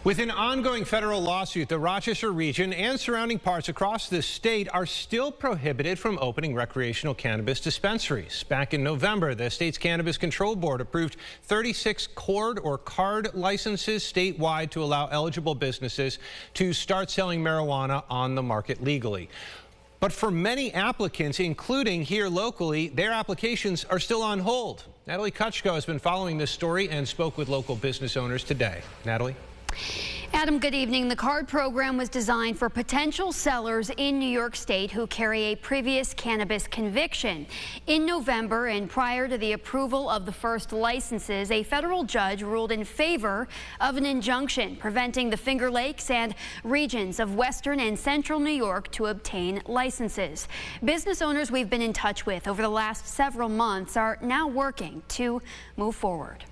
With an ongoing federal lawsuit, the Rochester region and surrounding parts across the state are still prohibited from opening recreational cannabis dispensaries. Back in November, the state's Cannabis Control Board approved 36 cord or card licenses statewide to allow eligible businesses to start selling marijuana on the market legally. But for many applicants, including here locally, their applications are still on hold. Natalie Kutchko has been following this story and spoke with local business owners today. Natalie? Adam, good evening. The card program was designed for potential sellers in New York State who carry a previous cannabis conviction. In November, and prior to the approval of the first licenses, a federal judge ruled in favor of an injunction preventing the Finger Lakes and regions of western and central New York to obtain licenses. Business owners we've been in touch with over the last several months are now working to move forward.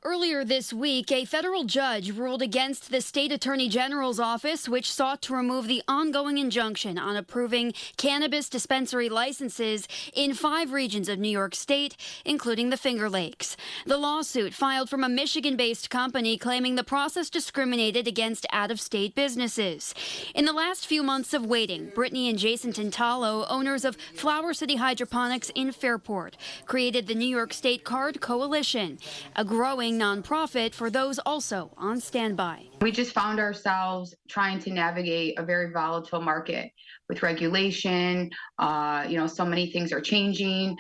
Earlier this week, a federal judge ruled against the state attorney general's office, which sought to remove the ongoing injunction on approving cannabis dispensary licenses in 5 regions of New York State, including the Finger Lakes. The lawsuit, filed from a Michigan-based company, claiming the process discriminated against out-of-state businesses. In the last few months of waiting, Brittany and Jason Tintalo, owners of Flower City Hydroponics in Fairport, created the New York State Card Coalition, a growing nonprofit for those also on standby. We just found ourselves trying to navigate a very volatile market with regulation. So many things are changing.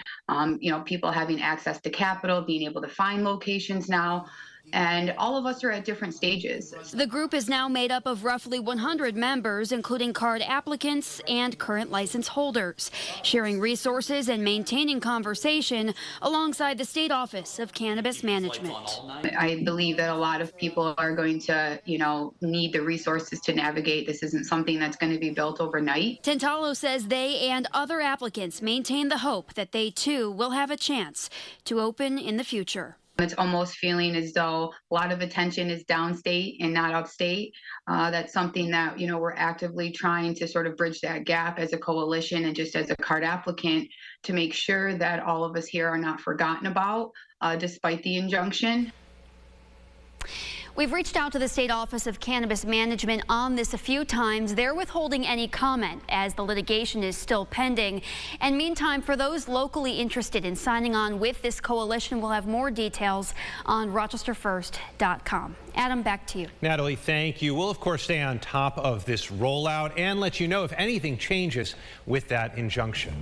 People having access to capital, being able to find locations now. And all of us are at different stages. The group is now made up of roughly 100 members, including card applicants and current license holders, sharing resources and maintaining conversation alongside the State Office of Cannabis Management. I believe that a lot of people are going to, need the resources to navigate. This isn't something that's going to be built overnight. Tintalo says they and other applicants maintain the hope that they too will have a chance to open in the future. It's almost feeling as though a lot of attention is downstate and not upstate. That's something that, we're actively trying to sort of bridge that gap as a coalition and just as a card applicant to make sure that all of us here are not forgotten about, despite the injunction. We've reached out to the State Office of Cannabis Management on this a few times. They're withholding any comment as the litigation is still pending. And meantime, for those locally interested in signing on with this coalition, we'll have more details on rochesterfirst.com. Adam, back to you. Natalie, thank you. We'll, of course, stay on top of this rollout and let you know if anything changes with that injunction.